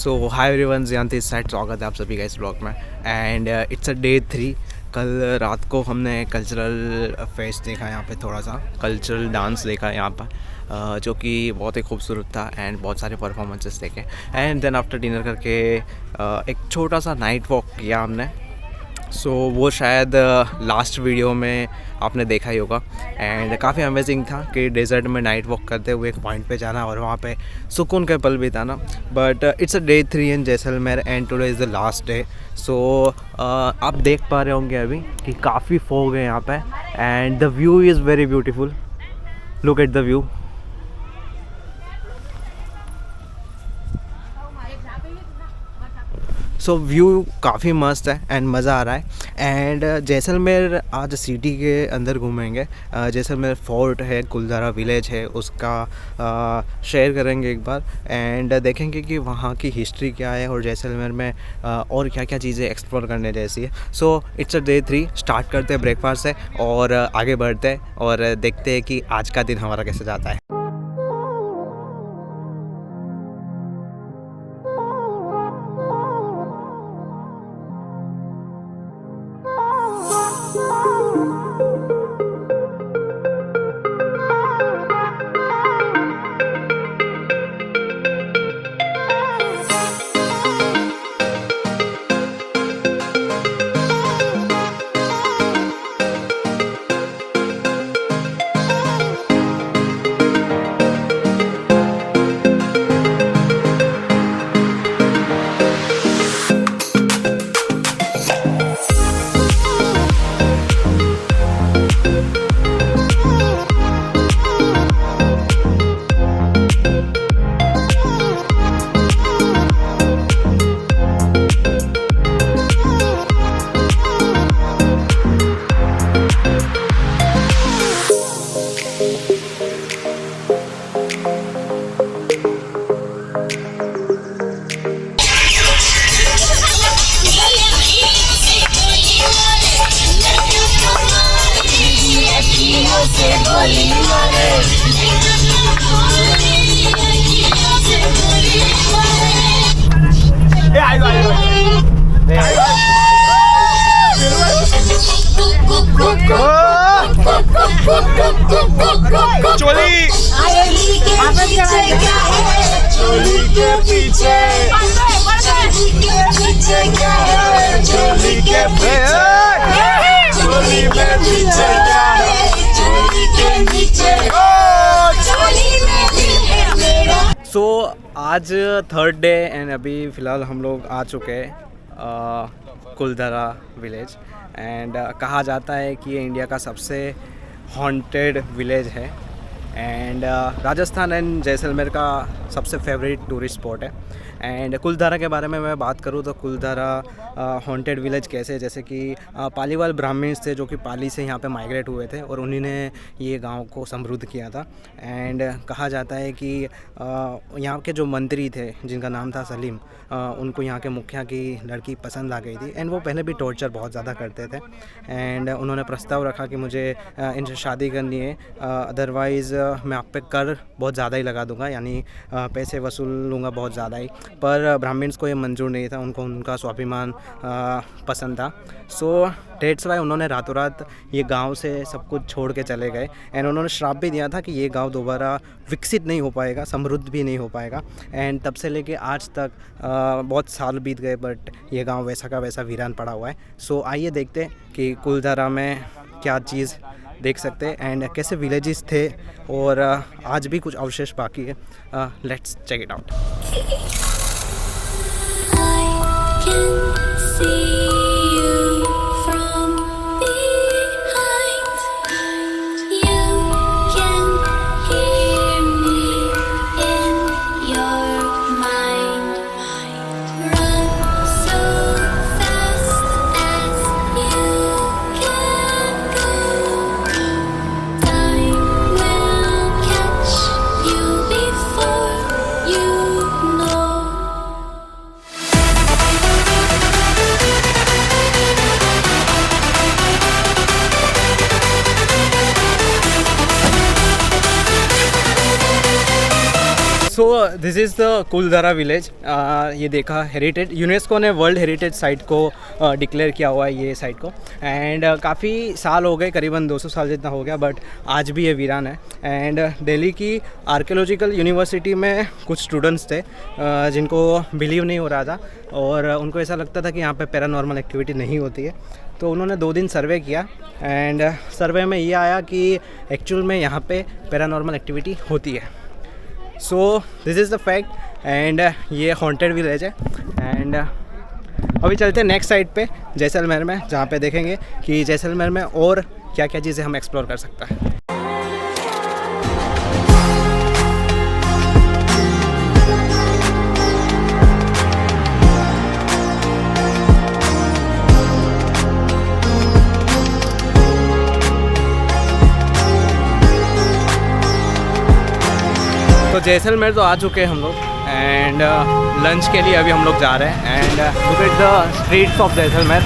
सो hi everyone, ज़ियांत इस side, स्वागत है आप सभी का इस ब्लॉग में। And it's a day 3। कल रात को हमने कल्चरल फेस्ट देखा, यहाँ पे थोड़ा सा कल्चरल डांस देखा यहाँ पर, जो कि बहुत ही खूबसूरत था एंड बहुत सारे परफॉर्मेंसेस देखे। एंड देन आफ्टर डिनर करके एक छोटा सा नाइट वॉक किया हमने। सो वो शायद लास्ट वीडियो में आपने देखा ही होगा। एंड काफ़ी अमेजिंग था कि डेजर्ट में नाइट वॉक करते हुए एक पॉइंट पे जाना और वहाँ पे सुकून के पल बिताना। But it's a day 3 in Jaisalmer and today is the last day. So आप देख पा रहे होंगे अभी कि काफ़ी फॉग है यहाँ पे and the view is very beautiful. Look at the view. So view काफ़ी मस्त है एंड मज़ा आ रहा है। एंड जैसलमेर आज सिटी के अंदर घूमेंगे। जैसलमेर फोर्ट है, कुलधारा विलेज है, उसका शेयर करेंगे एक बार एंड देखेंगे कि वहाँ की हिस्ट्री क्या है और जैसलमेर में और क्या क्या चीज़ें एक्सप्लोर करने जैसी है। So it's a day 3। Start करते हैं ब्रेकफास्ट से और आगे बढ़ते हैं और देखते हैं कि आज का दिन हमारा कैसे जाता है। चोली के पीछे क्या है? चोली के पीछे, चोली में पीछे क्या है? चोली के नीचे, चोली में भी। सो आज थर्ड डे एंड अभी फ़िलहाल हम लोग आ चुके हैं कुलधारा विलेज। एंड कहा जाता है कि ये इंडिया का सबसे हॉन्टेड विलेज है एंड राजस्थान एंड जैसलमेर का सबसे फेवरेट टूरिस्ट स्पॉट है। एंड कुलधारा के बारे में मैं बात करूँ तो कुलधारा हॉन्टेड विलेज कैसे, जैसे कि पालीवाल ब्राह्मण्स थे जो कि पाली से यहाँ पे माइग्रेट हुए थे और उन्हीं ने ये गांव को समृद्ध किया था। एंड कहा जाता है कि यहाँ के जो मंत्री थे जिनका नाम था सलीम, उनको यहाँ के मुखिया की लड़की पसंद आ गई थी एंड वो पहले भी टॉर्चर बहुत ज़्यादा करते थे। एंड उन्होंने प्रस्ताव रखा कि मुझे इनसे शादी करनी है, अदरवाइज़ मैं आप पे कर बहुत ज़्यादा ही लगा दूंगा, यानी पैसे वसूल लूँगा बहुत ज़्यादा ही। पर ब्राह्मण्स को ये मंजूर नहीं था, उनको उनका स्वाभिमान पसंद था। सो डेट्स वाई उन्होंने रातों रात ये गांव से सब कुछ छोड़ के चले गए एंड उन्होंने श्राप भी दिया था कि ये गांव दोबारा विकसित नहीं हो पाएगा, समृद्ध भी नहीं हो पाएगा। एंड तब से लेके आज तक बहुत साल बीत गए बट ये गांव वैसा का वैसा वीरान पड़ा हुआ है। सो आइए देखते हैं कि कुलधारा में क्या चीज़ देख सकते हैं एंड कैसे विलेजेस थे और आज भी कुछ अवशेष बाकी है। Let's check it out. This is the Kuldhara village. ये देखा हेरिटेज, यूनेस्को ने वर्ल्ड हेरिटेज साइट को डिक्लेयर किया हुआ है ये साइट को। एंड काफ़ी साल हो गए, करीबन 200 साल जितना हो गया, बट आज भी ये वीरान है। एंड दिल्ली की आर्कियोलॉजिकल यूनिवर्सिटी में कुछ स्टूडेंट्स थे जिनको बिलीव नहीं हो रहा था और उनको ऐसा लगता था कि यहाँ पे पैरानॉर्मल एक्टिविटी नहीं होती है। तो उन्होंने 2 दिन सर्वे किया एंड सर्वे में ये आया कि एक्चुअल में यहाँ पे पैरानॉर्मल एक्टिविटी होती है। So this is the fact. And ये हॉन्टेड विलेज है। एंड अभी चलते हैं नेक्स्ट साइड पे जैसलमेर में, जहाँ पे देखेंगे कि जैसलमेर में और क्या क्या चीज़ें हम एक्सप्लोर कर सकते हैं। तो जैसलमेर तो आ चुके हैं हम लोग एंड लंच के लिए अभी हम लोग जा रहे हैं। And look at the streets of Jaisalmer.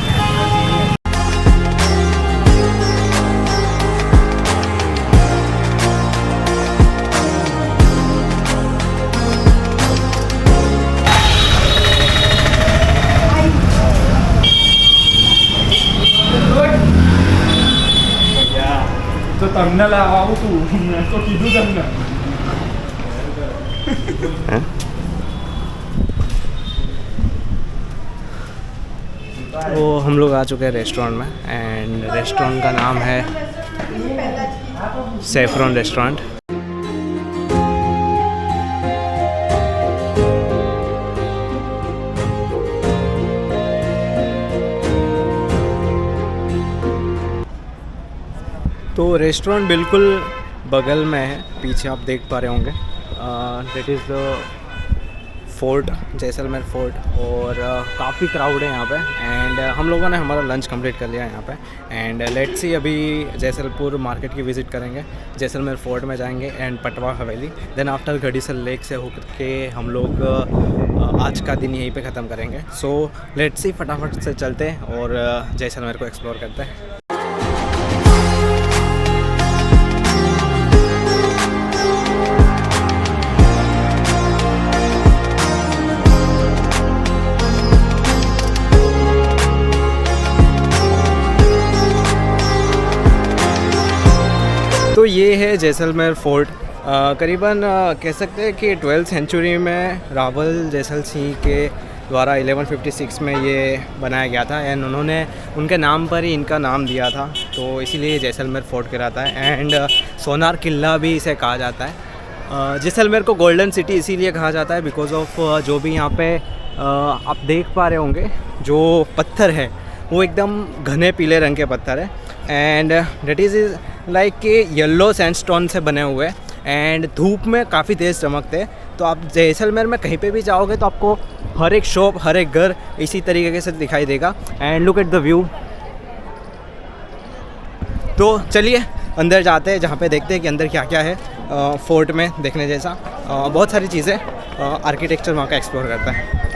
તો તમને લાવવું તું મેં તો કીધું તમને तो हम लोग आ चुके हैं रेस्टोरेंट में एंड रेस्टोरेंट का नाम है सैफरॉन रेस्टोरेंट। तो रेस्टोरेंट बिल्कुल बगल में है, पीछे आप देख पा रहे होंगे। That is the fort, Jaisalmer fort. और काफ़ी क्राउड है यहाँ पे। एंड हम लोगों ने हमारा लंच कंप्लीट कर लिया है यहाँ पे। एंड लेट्स सी, अभी जैसलपुर मार्केट की विज़िट करेंगे, जैसलमेर फोर्ट में जाएंगे and Patwa Haveli. Then after घड़ीसल lake से होकर के हम लोग आज का दिन यहीं पे ख़त्म करेंगे। सो लेट्स सी, फटाफट से चलते हैं और जैसलमेर को एक्सप्लोर करते हैं। तो ये है जैसलमेर फोर्ट। करीबन कह सकते हैं कि 12th सेंचुरी में रावल जैसल सिंह के द्वारा 1156 में ये बनाया गया था। एंड उन्होंने उनके नाम पर ही इनका नाम दिया था, तो इसीलिए जैसलमेर फोर्ट कहलाता है। एंड सोनार किला भी इसे कहा जाता है। जैसलमेर को गोल्डन सिटी इसीलिए कहा जाता है बिकॉज ऑफ जो भी यहाँ पे आप देख पा रहे होंगे जो पत्थर है वो एकदम घने पीले रंग के पत्थर है। एंड डेट इज़ लाइक कि येलो सैंडस्टोन से बने हुए एंड धूप में काफ़ी तेज़ चमकते। तो आप जैसलमेर में कहीं पे भी जाओगे तो आपको हर एक शॉप, हर एक घर इसी तरीके से दिखाई देगा। And look at the view. तो चलिए अंदर जाते हैं, जहाँ पे देखते हैं कि अंदर क्या क्या है फोर्ट में देखने जैसा। बहुत सारी चीज़ें, आर्किटेक्चर वहाँ का एक्सप्लोर करता है।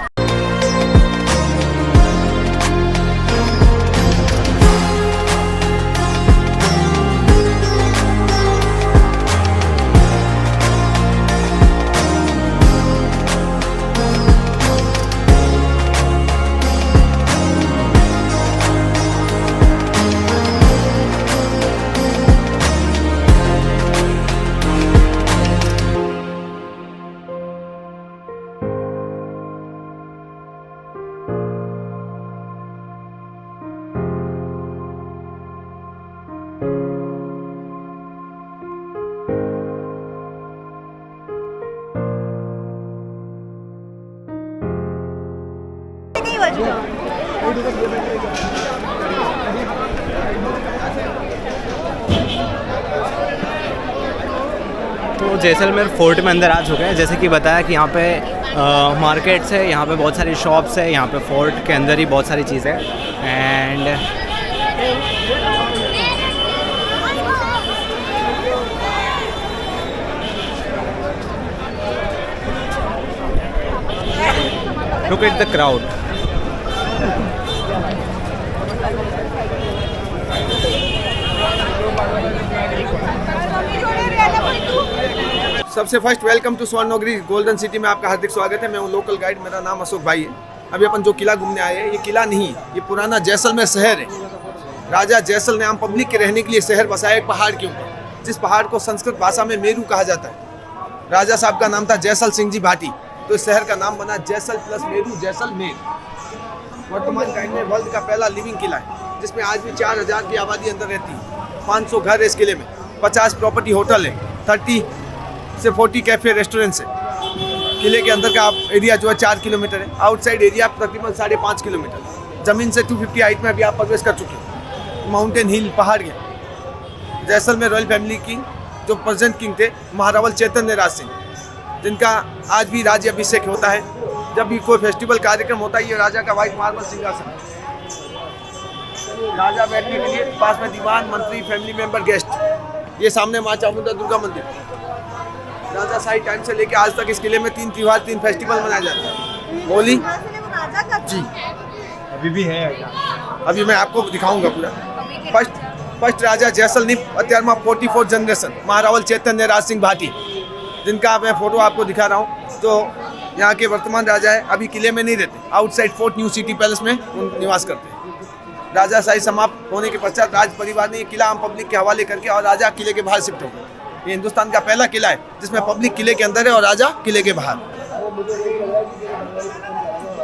तो जैसलमेर फोर्ट में अंदर आ चुके हैं। जैसे कि बताया कि यहाँ पे मार्केट्स है, यहाँ पे बहुत सारी शॉप्स है, यहाँ पे फोर्ट के अंदर ही बहुत सारी चीज़ें and look at the crowd. सबसे first welcome to Swarnanagari golden city में आपका हार्दिक स्वागत है। मैं हूँ लोकल गाइड, मेरा नाम अशोक भाई है। अभी अपन जो किला घूमने आए हैं, ये किला नहीं, ये पुराना जैसलमेर शहर है। राजा जैसल ने आम पब्लिक के रहने के लिए शहर बसाया एक पहाड़ के ऊपर, जिस पहाड़ को संस्कृत भाषा में मेरू कहा जाता है। राजा साहब का नाम था जैसल सिंह जी भाटी, तो इस शहर का नाम बना जैसल प्लस मेरू, जैसलमेर। वर्तमान टाइम में वर्ल्ड का पहला लिविंग किला है, जिसमें आज भी 4000 की आबादी अंदर रहती है। 500 घर है इस किले में, 50 प्रॉपर्टी होटल है, 30 से 40 कैफे रेस्टोरेंट्स है। किले के अंदर का एरिया जो है 4 किलोमीटर है। आउटसाइड एरिया तकरीबन 5.5 किलोमीटर। ज़मीन से 250 हाइट में अभी आप प्रवेश कर चुके हैं। माउंटेन हिल पहाड़ है। जैसलमेर रॉयल फैमिली की जो प्रेजेंट किंग थे महारावल चैतन्य राज सिंह, जिनका आज भी राज्य अभिषेक होता है। जब भी कोई फेस्टिवल कार्यक्रम होता है, ये राजा का व्हाइट मार्बल सिंहासन, राजा बैठने के लिए, पास में दीवान, मंत्री, फैमिली मेंबर, गेस्ट। ये सामने माँ चामुंडा दुर्गा मंदिर। राजा शाही टाइम से लेके आज तक इस किले में 3 त्योहार, 3 फेस्टिवल मनाए जाते हैं। होली जी अभी भी है। अभी मैं आपको दिखाऊंगा पूरा। फर्स्ट राजा जैसल ने 44 जनरेशन महारावल चैतन्य राज सिंह भाटी, जिनका मैं फोटो आपको दिखा रहा हूँ, जो यहाँ के वर्तमान राजा है। अभी किले में नहीं रहते, outside fort new city palace में निवास करते हैं। राजा शाही समाप्त होने के पश्चात राज परिवार ने ये किला आम पब्लिक के हवाले करके और राजा किले के बाहर शिफ्ट हो गए। ये हिंदुस्तान का पहला किला है जिसमें पब्लिक किले के अंदर है और राजा किले के बाहर।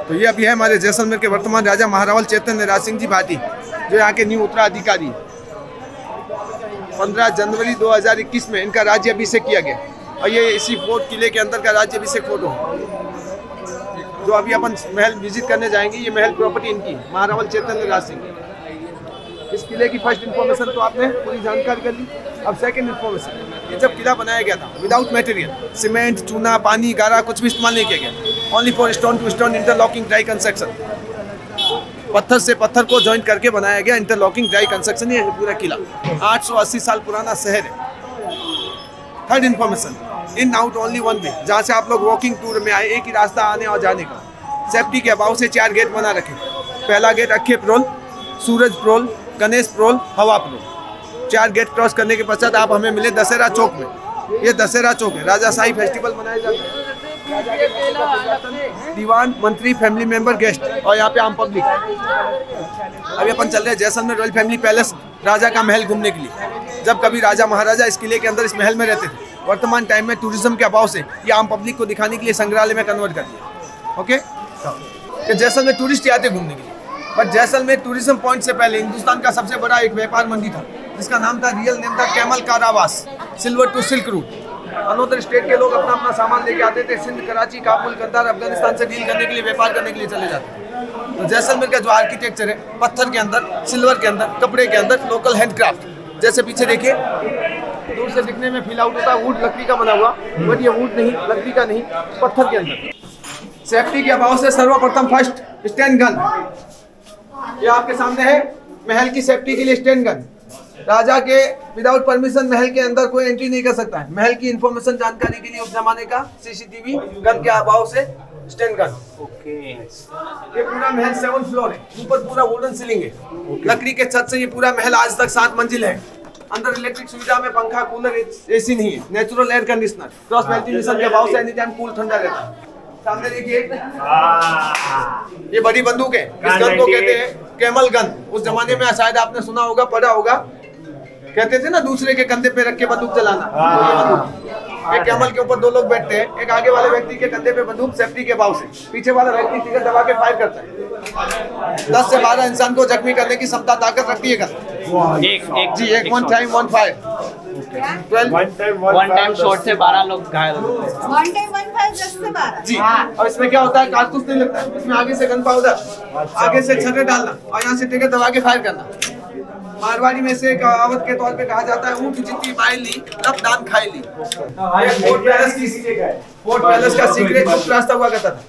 तो ये अभी है हमारे जैसलमेर के वर्तमान राजा महारावल चैतन्य राज सिंह जी भाटी, जो यहाँ के न्यू उत्तराधिकारी। 15 जनवरी 2021 में इनका राज्य अभिषेक किया गया और ये इसी फोर्ट किले के अंदर का राज्य अभिषेक फोटो है, जो अभी अपन महल विजिट करने जाएंगे। ये महल प्रॉपर्टी इनकी महारावल चैतन्य राज सिंह। इस किले की फर्स्ट इन्फॉर्मेशन तो आपने पूरी जानकारी कर ली। अब सेकंड इन्फॉर्मेशन, ये जब किला बनाया गया था विदाउट मटेरियल, सीमेंट, चूना, पानी, गारा कुछ भी इस्तेमाल नहीं किया गया। Only for stone to stone interlocking dry construction. पत्थर से पत्थर को ज्वाइंट करके बनाया गया इंटरलॉकिंग ड्राई कंस्ट्रक्शन। ये पूरा किला 880 साल पुराना शहर है। Third information, in out only one way, जहाँ से आप लोग वॉकिंग टूर में आए, एक ही रास्ता आने और जाने का। सेफ्टी के अभाव से 4 गेट बना रखे। पहला गेट अक्खे प्रोल, सूरज प्रोल, गणेश प्रोल, हवा प्रोल। 4 गेट क्रॉस करने के पश्चात आप हमें मिले दशहरा चौक में। ये दशहरा चौक है, राजा शाही फेस्टिवल मनाया जाता है। दीवान, मंत्री, फैमिली मेंबर, गेस्ट और यहाँ पे आम पब्लिक। अभी अपन चल रहे हैं जैसलमेर रॉयल फैमिली पैलेस, राजा का महल घूमने के लिए। जब कभी राजा महाराजा इस किले के अंदर इस महल में रहते थे। वर्तमान टाइम में टूरिज्म के अभाव से ये आम पब्लिक को दिखाने के लिए संग्रहालय में कन्वर्ट कर दिया। ओके, जैसलमेर टूरिस्ट आते घूमने के लिए, बट जैसलमेर टूरिज्म पॉइंट से पहले हिंदुस्तान का सबसे बड़ा एक व्यापार मंडी था, जिसका नाम था, रियल नेम था camel caravans, silver to silk route. Another state के लोग अपना अपना सामान लेके आते थे। सिंध, कराची, काबुल, कतार, अफगानिस्तान से डील करने के लिए, व्यापार करने के लिए चले जाते। तो जैसलमेर का जो आर्किटेक्चर है, पत्थर के अंदर, सिल्वर के अंदर, कपड़े के अंदर, लोकल हैंडक्राफ्ट। जैसे पीछे देखिए, दूर से दिखने में फील आउट होता है वुड, लकड़ी का बना हुआ, बट ये वुड नहीं, लकड़ी का नहीं, पत्थर के अंदर। सेफ्टी के अभाव से सर्वप्रथम फर्स्ट स्टैंड गन, ये आपके सामने है। महल की सेफ्टी के लिए स्टैंड गन। राजा के विदाउट परमिशन महल के अंदर कोई एंट्री नहीं कर सकता है। महल की इंफॉर्मेशन जानकारी के लिए उस जमाने का सीसीटीवी गन के अभाव से स्टैंड गन। ओके, ये पूरा महल 7 फ्लोर है। ऊपर पूरा वुडन सीलिंग है। लकड़ी के छत से ये पूरा महल आज तक 7 मंजिल है। अंदर इलेक्ट्रिक सुविधा में पंखा, कूलर, एसी नहीं है। Natural air conditioner, cross ventilation के अभाव से एनी टाइम कूल ठंडा रहता है। सामने देखिए, ये बड़ी बंदूक है। इस गन को कहते हैं कैमल गन। उस जमाने में शायद आपने सुना होगा, पढ़ा होगा, कहते थे ना दूसरे के कंधे पे रख के बंदूक चलाना। एक कैमल के ऊपर 2 लोग बैठते हैं, एक आगे वाले व्यक्ति के कंधे पे बंदूक, सेफ्टी के भाव से। पीछे वाला व्यक्ति ट्रिगर दबा के फायर करता है। 10 से 12 इंसान को जख्मी करने की क्षमता, ताकत रखती है गन। जी, एक one time one fire, 1 time shot से 12 लोग घायल हो गए। 1 टाइम 1 फायर 10 से 12 जी। और इसमें क्या होता है, कारतूस नहीं लगता है। इसमें आगे से गन पाउडर, आगे से छर्रे डालना और यहाँ से ट्रिगर दबा के फायर करना। मारवाड़ी में से कहावत के तौर पे कहा जाता है, ऊँट जितनी पाई ली, लब दान खाई ली। फोर्ट पैलेस का सीक्रेट गुप्त रास्ता हुआ करता था।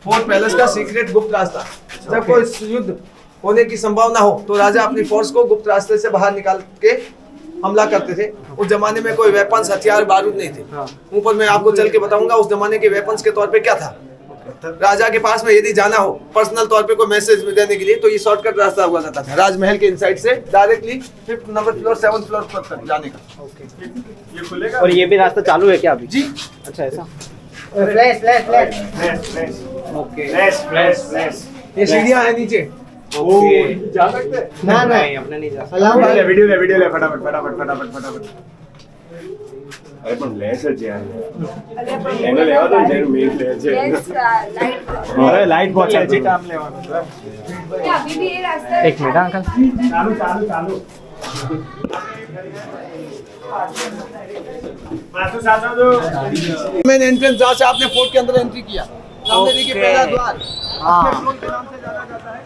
फोर्ट पैलेस का सीक्रेट गुप्त रास्ता, जब कोई युद्ध होने की संभावना हो तो राजा अपनी फोर्स को गुप्त रास्ते से बाहर निकाल के हमला करते थे। उस जमाने में कोई वेपन्स, हथियार, बारूद नहीं थे। ऊपर मैं आपको चल के बताऊंगा उस जमाने के वेपन्स के तौर पे क्या था। राजा के पास में यदि जाना हो पर्सनल तौर पे कोई मैसेज देने के लिए तो ये शॉर्टकट रास्ता हुआ करता था राजमहल के इनसाइड से directly 5th number floor 7th floor तक जाने का। ये खुलेगा और ये भी रास्ता चालू है क्या अभी? जी अच्छा ऐसा। ओके। ये सीढ़ियाँ हैं नीचे। जा सकते हैं ना नहीं अपने नहीं जा सकते। वीडियो ले फटाफट अरे पण लेस જ યાર એને લેવા દો જે મેક લે છે અરે લાઈટ પહોંચે છે કામ લેવાનું છે अभी भी ये रास्ता एक मिनट अंकल। ચાલુ माथु साथ दो मेन एंट्रेंस जहाँ से आपने फोर्ट के अंदर एंट्री किया सामने देखिए पहला द्वार हाँ। फ्लोर के नाम से जाना जाता है।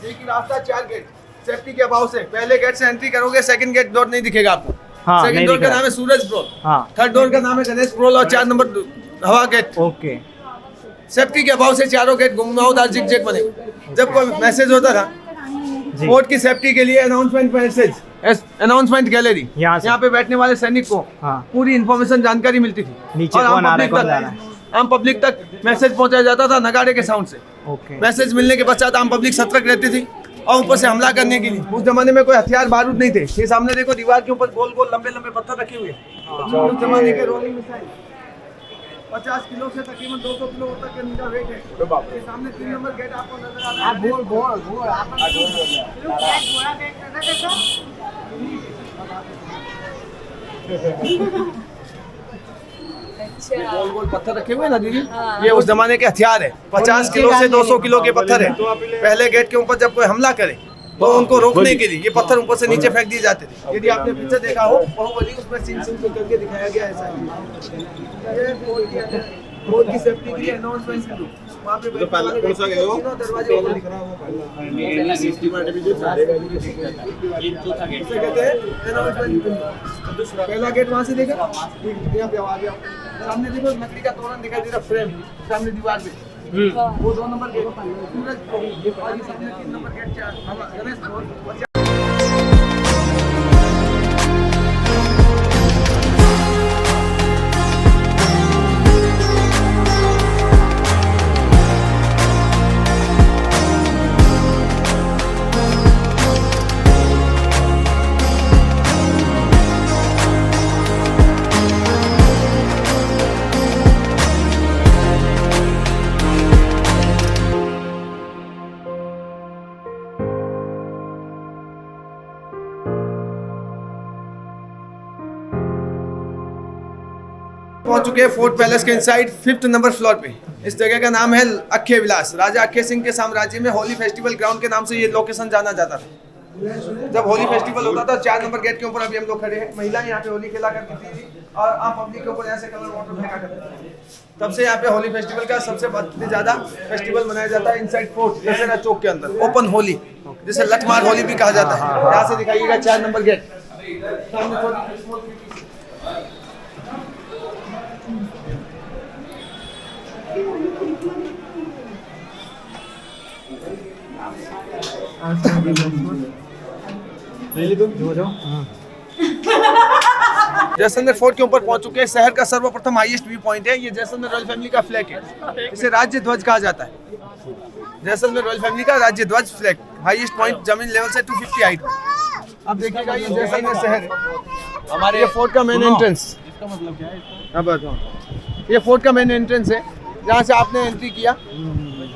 देखिए रास्ता 4 गेट सेफ्टी के अभाव से पहले गेट से एंट्री करोगे सेकंड गेट डोर नहीं दिखेगा आपको। हाँ, नहीं सेकंड डोर दिख का रहा। नाम है सूरज प्रोल। हाँ। थर्ड डोर का नाम है गणेश प्रोल और 4 नंबर हवा गेट। ओके। सेफ्टी के अभाव से चारों गेट घुमावदार जिग बने। जब कोई मैसेज होता था जी। फोर्ट की सेफ्टी के लिए अनाउंसमेंट मैसेज अनाउंसमेंट गैलरी यहाँ पे बैठने वाले सैनिक को हाँ। पूरी इन्फॉर्मेशन जानकारी मिलती थी नीचे और कौन आ रहा है, पब्लिक कौन जा रहा तक आम पब्लिक तक मैसेज पहुंचाया जाता था नगाड़े के साउंड से। ओके। मैसेज मिलने के पश्चात आम पब्लिक सतर्क रहती थी और ऊपर से हमला करने के लिए उस जमाने में कोई हथियार बारूद नहीं थे। ये सामने देखो दीवार के ऊपर गोल गोल लंबे लंबे पत्थर रखे हुए हैं। उस जमाने के रोलिंग मिसाइल 50 किलो से तकरीबन 200 किलो तक के इनका वेट है। ये सामने 3 नंबर गेट आपको नजर आ रहा है। गोल गोल पत्थर रखे हुए हैं ना दीदी ये उस जमाने के हथियार है। 50 किलो से 200 किलो के पत्थर है। पहले गेट के ऊपर जब कोई हमला करे तो उनको रोकने के लिए ये पत्थर ऊपर से नीचे फेंक दिए जाते थे। यदि आपने पिक्चर देखा हो बाहुबली उसमें सीन को करके दिखाया गया ऐसा ये फोर्ट की सेफ्टी के लिए अनाउंसमेंट के लिए वहां पे कौन सा गए हो दरवाजे ओपन दिख रहा है वो कहते हैं अनाउंसमेंट। पहला गेट वहां से देखा यहाँ पे आवाज सामने देखो लकड़ी का तोरण दिखाई दे रहा फ्रेम सामने दीवार पे वो 2 नंबर गेट सूरज और ये सामने 3 नंबर गेट 4 गणेश प्रोल। पहुंच चुके हैं फोर्ट पैलेस के इनसाइड 5th नंबर फ्लोर पे। इस जगह का नाम है अक्षय विलास। राजा अक्षय सिंह के साम्राज्य में होली फेस्टिवल ग्राउंड के नाम से ये लोकेशन जाना जाता था। जब होली फेस्टिवल होता था 4 नंबर गेट के ऊपर अभी हम लोग खड़े हैं। महिलाएं यहाँ पे होली खेला करती थी और आम पब्लिक के ऊपर ऐसे कलर वाटर फेंका करते थे। तब से यहाँ पे होली फेस्टिवल का सबसे ज्यादा फेस्टिवल मनाया जाता है इनसाइड फोर्ट दशहरा चौक के अंदर ओपन होली जिसे लठमार होली भी कहा जाता है। यहाँ से दिखाइएगा 4 नंबर गेट सामने छोटी जैसलमेर फोर्ट के ऊपर पहुंच चुके हैं। शहर का सर्वप्रथम हाईएस्ट व्यू पॉइंट है। ये जैसलमेर रॉयल फैमिली का फ्लैग है। इसे राज्य ध्वज कहा जाता है। जैसलमेर रॉयल फैमिली का राज्य ध्वज फ्लैग हाईएस्ट पॉइंट जमीन लेवल से 250 हाइट। अब देखिएगा ये जैसलमेर शहर है। हमारे ये फोर्ट का मेन एंट्रेंस इसका मतलब क्या है? ये फोर्ट का मेन एंट्रेंस है जहाँ से आपने एंट्री किया।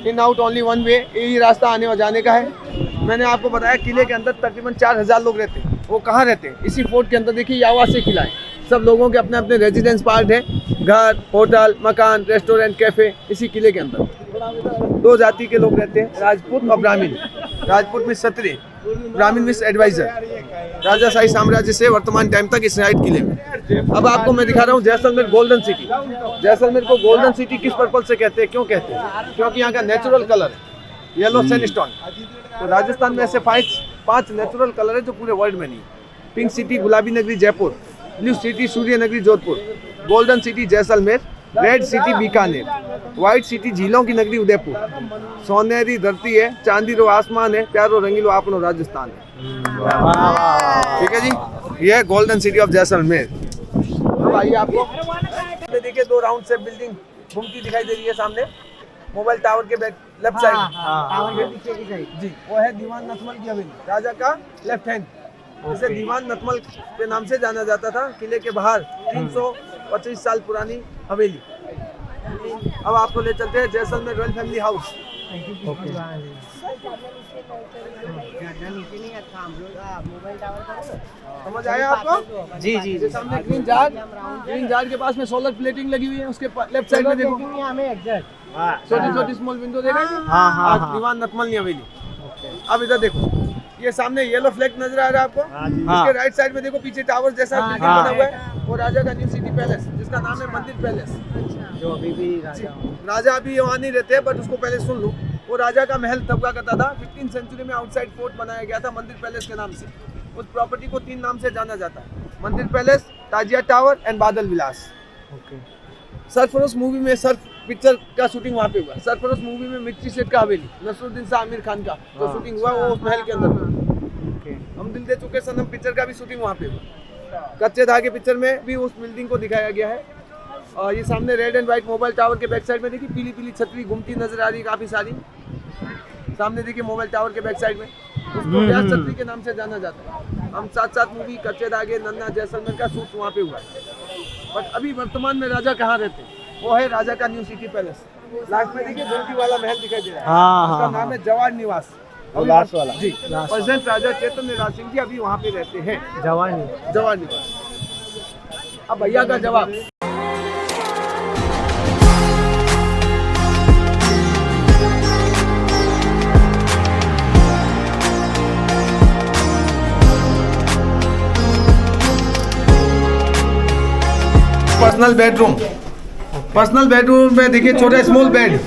In out only one way यही रास्ता आने और जाने का है। मैंने आपको बताया किले के अंदर तकरीबन 4000 लोग रहते हैं। वो कहाँ रहते हैं? इसी फोर्ट के अंदर। देखिए ये आवासीय किला है। सब लोगों के अपने अपने रेजिडेंस पार्ट है। घर होटल मकान रेस्टोरेंट कैफे इसी किले के अंदर। 2 जाति के लोग रहते हैं राजपूत और ब्राह्मण। राजपूत में क्षत्रिय ब्राह्मण में एडवाइजर। राजाशाही साम्राज्य से वर्तमान टाइम तक इस साइड किले में। अब आपको मैं दिखा रहा हूँ जैसलमेर गोल्डन सिटी। जैसलमेर को गोल्डन सिटी किस पर्पज से कहते हैं क्यों कहते हैं? क्योंकि यहाँ का नेचुरल कलर है येलो सैंडस्टोन। तो राजस्थान में ऐसे 5 नेचुरल कलर है जो पूरे वर्ल्ड में नहीं है। पिंक सिटी गुलाबी नगरी जयपुर, ब्लू सिटी सूर्य नगरी Jodhpur, golden city Jaisalmer, red city Bikaner, white city झीलों की नगरी उदयपुर, सोनेरी धरती है चांदी रो आसमान है प्यारो रंगीलो आपनो राजस्थान है। ठीक है जी ये है गोल्डन सिटी ऑफ जैसलमेर। अब आइए आपको देखिए 2 राउंड शेप बिल्डिंग घुमती दिखाई दे रही है सामने मोबाइल टावर के बैक लेफ्ट साइड जी, वो है दीवान नथमल की हवेली, राजा का लेफ्ट हैंड। इसे दीवान नथमल के नाम से जाना जाता था। किले के बाहर 325 साल पुरानी हवेली। अब आपको ले चलते हैं जैसलमेर रॉयल फैमिली हाउस। समझ आया आपको? जी जी ये सामने ग्रीन जार के पास में सोलर प्लेटिंग लगी हुई है, उसके लेफ्ट साइड में देखो छोटी छोटी स्मॉल विंडो देखा है? हाँ। दीवान नथमल की हवेली। अब इधर देखो, ये सामने येलो फ्लैग नजर आ रहा है आपको? इसके राइट साइड में देखो, पीछे टावर जैसा बिल्डिंग बना हुआ है, वो राजा का न्यू सिटी पैलेस, जिसका नाम है मंदिर पैलेस। जो अभी भी राजा अभी वहाँ नहीं रहते, बट उसको पहले सुन लो। वो राजा का महल तब हुआ करता था। 15वीं सेंचुरी में आउटसाइड फोर्ट बनाया गया था मंदिर पैलेस के नाम से। उस प्रॉपर्टी को 3 नाम से जाना जाता है, मंदिर पैलेस, ताजिया टावर एंड बादल विलास। सरफरोश मूवी में पिक्चर का शूटिंग वहाँ पे हुआ। सरफरोश मूवी में मिर्ची सेठ का हवेली, नसरुद्दीन शाह आमिर खान का जो शूटिंग हुआ वो उस महल के अंदर हुआ। हम दिल दे चुके सनम पिक्चर का भी शूटिंग वहाँ पे हुआ। कच्चे धागे पिक्चर में भी उस बिल्डिंग को दिखाया गया है। और ये सामने red and white mobile tower के बैक साइड में देखिए पीली पीली छतरी घूमती नजर आ रही है काफी सारी। सामने देखिए मोबाइल टावर के बैक साइड में, उसको व्यास छतरी के नाम से जाना जाता है। हम साथ मूवी कच्चे धागे, नन्ना, जैसलमेर का शूट वहाँ पे हुआ है। बट अभी वर्तमान में राजा कहाँ रहते हैं? वो है राजा का न्यू सिटी पैलेस। लास्ट में देखिए धोती वाला महल दिखाई दे रहा है, उसका नाम है जवाहर निवास। लास्ट वाला जी, प्रेसिडेंट राजा चैतन्य राज सिंह जी अभी वहाँ पे रहते हैं, जवाहर निवास। अब भैया का जवाब। पर्सनल बेडरूम में देखिए छोटा स्मॉल बेड।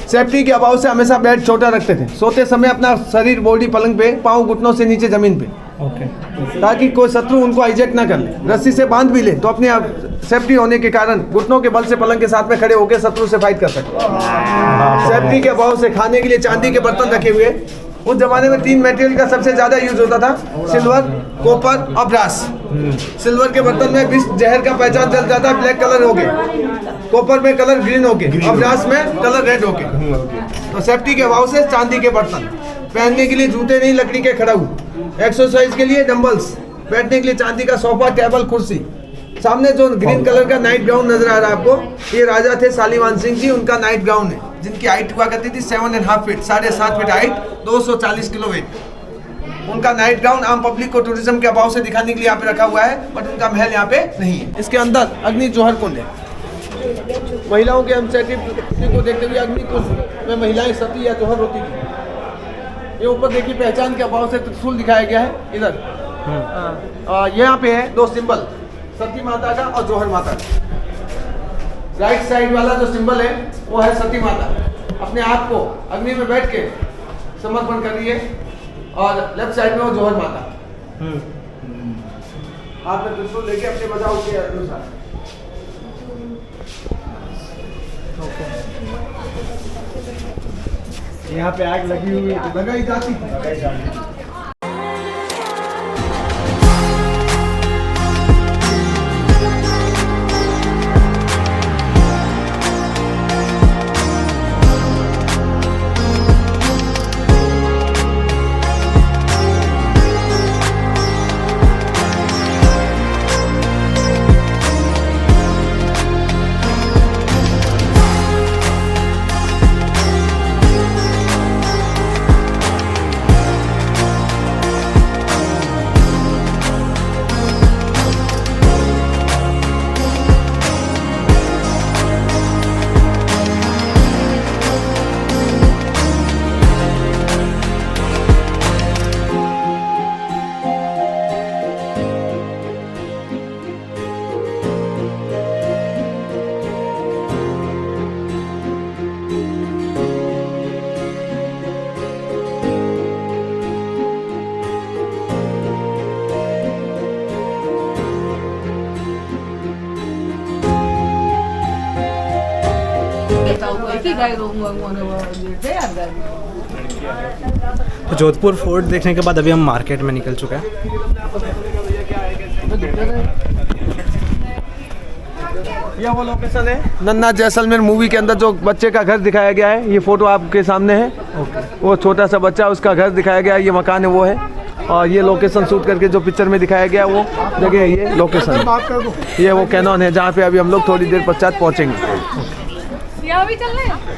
सेफ्टी के अभाव से हमेशा बेड छोटा रखते थे। सोते समय अपना शरीर बॉडी पलंग पे, पाँव घुटनों से नीचे जमीन पे, ताकि कोई शत्रु उनको हाईजैक ना कर ले। रस्सी से बांध भी ले तो अपने आप सेफ्टी होने के कारण घुटनों के बल से पलंग के साथ में खड़े होकर शत्रु से फाइट कर सकते। सेफ्टी के अभाव से खाने के लिए चांदी के बर्तन रखे हुए। उस जमाने में 3 मटेरियल का सबसे ज्यादा यूज होता था, सिल्वर, कॉपर और ब्रास। सिल्वर के बर्तन में विष जहर का पहचान चल जाता है, ब्लैक कलर हो गए। कॉपर में कलर ग्रीन हो गए और ब्रास में कलर रेड हो गए। तो सेफ्टी के अभाव से चांदी के बर्तन। पहनने के लिए जूते नहीं, लकड़ी के खड़ाऊ। एक्सरसाइज के लिए डंबल्स। बैठने के लिए चांदी का सोफा, टेबल, कुर्सी। सामने जो ग्रीन कलर का नाइट गाउन नजर आ रहा है आपको, ये राजा थे शालीवान सिंह जी, उनका नाइट गाउन है, जिनकी हाइट हुआ करती थी 7.5 feet, 7.5 feet height, 240 kilo weight. उनका नाइट गाउन आम पब्लिक को टूरिज्म के अभाव से दिखाने के लिए यहाँ पे रखा हुआ है, बट उनका महल यहाँ पे नहीं है। इसके अंदर अग्नि जौहर कुंड है। महिलाओं के इंसेंटिव को देखते हुए अग्नि कुंड में महिलाएं सती या जौहर होती थी। ये ऊपर देखिए पहचान के अभाव से त्रिशूल दिखाया गया है। इधर यहाँ पे है 2 सिंबल, सती माता का और जौहर माता का। राइट साइड वाला जो सिंबल है वो है सती माता, अपने आप को अग्नि में बैठ के समर्पण कर रही है, और लेफ्ट साइड में वो जौहर माता हाथ में त्रिशूल लेके अपने बचाव के अनुसार। यहाँ पे आग लगी हुई है, लगाई जाती है। तो जोधपुर फोर्ट देखने के बाद अभी हम मार्केट में निकल चुके हैं। ये वो लोकेशन है। नन्ना जैसलमेर मूवी के अंदर जो बच्चे का घर दिखाया गया है, ये फोटो आपके सामने है। वो छोटा सा बच्चा, उसका घर दिखाया गया है, ये मकान है वो है। और ये लोकेशन शूट करके जो पिक्चर में दिखाया गया वो जगह है, ये लोकेशन है। ये वो कैनॉन है जहाँ पे अभी हम लोग थोड़ी देर पश्चात पहुँचेंगे। यहाँ भी चल रहे हैं।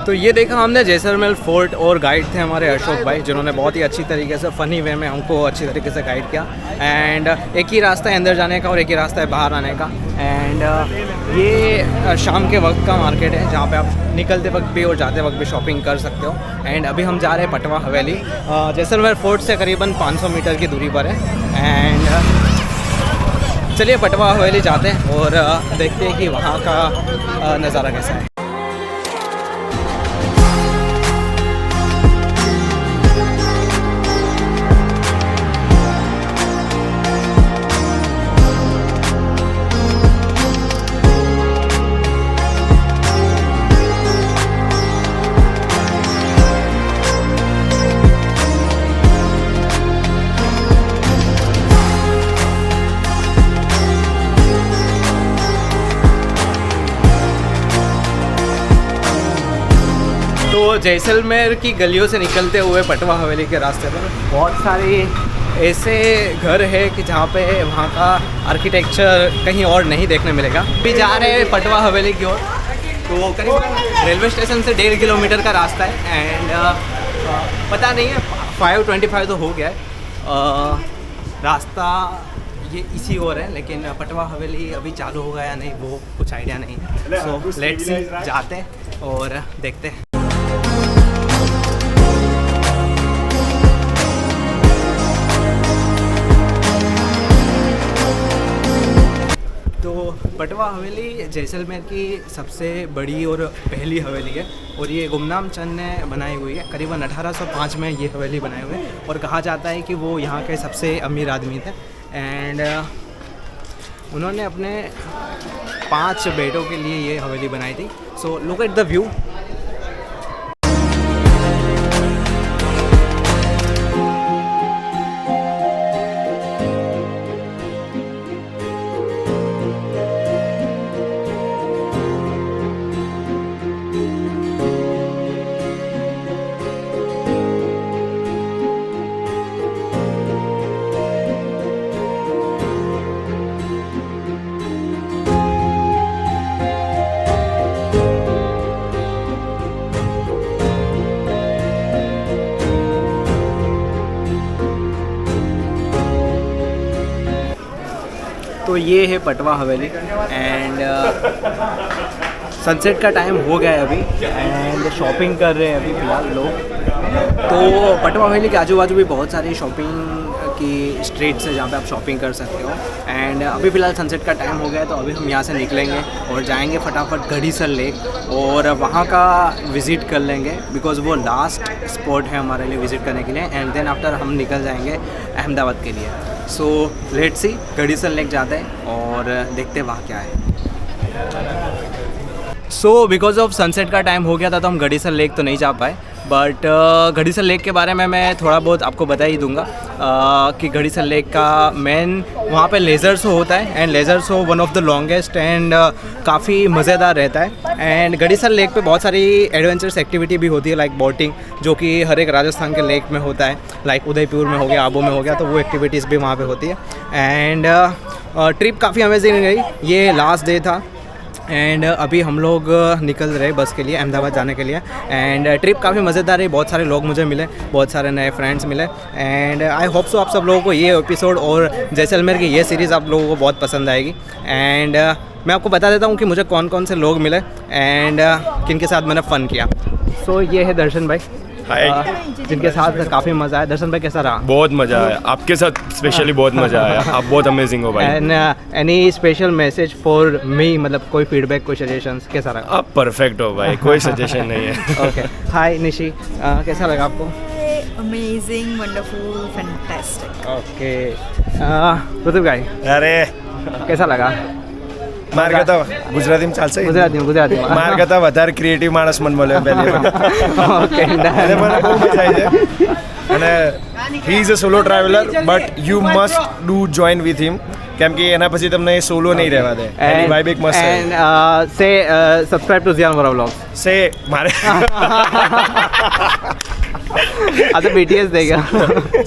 तो ये देखा हमने जैसलमेर फोर्ट और गाइड थे हमारे अशोक भाई, जिन्होंने बहुत ही अच्छी तरीके से फ़नी वे में हमको अच्छी तरीके से गाइड किया। एंड एक ही रास्ता है अंदर जाने का और एक ही रास्ता है बाहर आने का। एंड ये शाम के वक्त का मार्केट है जहाँ पे आप निकलते वक्त भी और जाते वक्त भी शॉपिंग कर सकते हो। एंड अभी हम जा रहे हैं पटवा हवेली, जैसलमेर फोर्ट से करीबन 500 मीटर की दूरी पर है। एंड चलिए पटवा हवेली जाते हैं और देखते हैं कि वहाँ का नज़ारा कैसा है। तो जैसलमेर की गलियों से निकलते हुए पटवा हवेली के रास्ते पर बहुत सारे ऐसे घर है कि जहाँ पे वहाँ का आर्किटेक्चर कहीं और नहीं देखने मिलेगा। अभी जा रहे हैं पटवा हवेली की ओर, तो करीब रेलवे स्टेशन से 1.5 किलोमीटर का रास्ता है। एंड पता नहीं है 5:25 तो हो गया है। रास्ता ये इसी ओर है, लेकिन पटवा हवेली अभी चालू होगा या नहीं वो कुछ आइडिया नहीं है। सो लेट्स सी, जाते हैं और देखते हैं। तो पटवा हवेली जैसलमेर की सबसे बड़ी और पहली हवेली है और ये गुमनाम चंद ने बनाई हुई है। करीबन 1805 में ये हवेली बनाई हुई है और कहा जाता है कि वो यहाँ के सबसे अमीर आदमी थे। एंड उन्होंने अपने 5 बेटों के लिए ये हवेली बनाई थी। So look at the view. तो ये है पटवा हवेली एंड सनसेट का टाइम हो गया है अभी एंड शॉपिंग कर रहे हैं अभी फ़िलहाल लोग। तो पटवा हवेली के आजू बाजू भी बहुत सारी शॉपिंग की स्ट्रीट्स है जहाँ पे आप शॉपिंग कर सकते हो। एंड अभी फ़िलहाल सनसेट का टाइम हो गया है, तो अभी हम यहाँ से निकलेंगे और जाएंगे फटाफट गढ़ीसर लेक और वहाँ का विज़िट कर लेंगे, बिकॉज़ वो लास्ट स्पॉट है हमारे लिए विज़िट करने के लिए। एंड देन आफ्टर हम निकल जाएंगे अहमदाबाद के लिए। So let's see, Gadisar lake जाते हैं और देखते हैं वहाँ क्या है। सो बिकॉज ऑफ सनसेट का टाइम हो गया था तो हम गढ़ीसर लेक तो नहीं जा पाए, बट गढ़ीसर लेक के बारे में मैं थोड़ा बहुत आपको बता ही दूंगा कि गढ़ीसर लेक का मेन वहाँ पे लेज़र शो होता है and laser show one of the longest and काफ़ी मज़ेदार रहता है। एंड गढ़ीसर लेक पे बहुत सारी एडवेंचरस एक्टिविटी भी होती है, लाइक बोटिंग, जो कि हर एक राजस्थान के लेक में होता है, लाइक उदयपुर में हो गया, आबू में हो गया, तो वो एक्टिविटीज़ भी वहाँ पे होती है। एंड ट्रिप काफ़ी अमेजिंग गई। ये लास्ट डे था एंड अभी हम लोग निकल रहे बस के लिए अहमदाबाद जाने के लिए। एंड ट्रिप काफ़ी मज़ेदार रही, बहुत सारे लोग मुझे मिले, बहुत सारे नए फ्रेंड्स मिले। एंड आई होप सो आप सब लोगों को ये एपिसोड और जैसलमेर की ये सीरीज़ आप लोगों को बहुत पसंद आएगी। एंड मैं आपको बता देता हूँ कि मुझे कौन कौन से लोग मिले एंड किन के साथ मैंने फ़न किया। सो ये है दर्शन भाई, जिनके साथ काफ़ी मज़ा आया। दर्शन भाई कैसा रहा? बहुत मजा आया, आपके साथ स्पेशली बहुत मजा आया, आप बहुत अमेजिंग हो भाई। And any special message for me, मतलब कोई फीडबैक, कोई सजेशंस, कैसा लगा? आप परफेक्ट हो भाई, कोई सजेशन नहीं है। ओके, हाय निशी, कैसा लगा आपको? Amazing, wonderful, fantastic. Okay, Hrithik भाई अरे कैसा लगा? માર કરતા ગુજરાતીમાં ચાલશે? ગુજરાતીમાં માર કરતા વધારે ક્રિએટિવ માણસ મને મળ્યો પહેલી વાર. ઓકે, એટલે મને બહુ મજા આવી છે. અને he is a solo traveller but you must do join with him, કેમ કે એના પછી તમને સોલો નહીં રહેવા દે. એની વાઇબ એક મસ્ત છે. And say subscribe to Zian Vora vlogs. Say મારે આ તો BTS દેगा.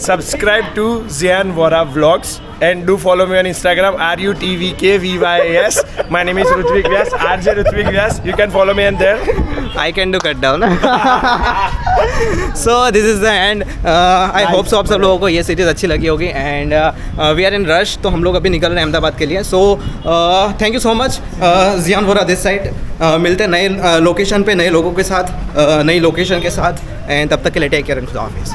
subscribe to Zian Vora Vlogs and do follow me on Instagram RUTVKVYAS. My name is Rutvik Vyas, RJ Rutvik Vyas. You can follow me on there. I can do cut down. So this is the end. I hope so आप सब लोगों को ये series अच्छी लगी होगी। And we are in rush, तो हम लोग अभी निकल रहे हैं अहमदाबाद के लिए। So thank you so much Zian Vora this side. मिलते हैं नए लोकेशन पे, नए लोगों के साथ, नई लोकेशन के साथ। एंड तब तक के लिए टेक केयर एंड खुदा हाफिज़।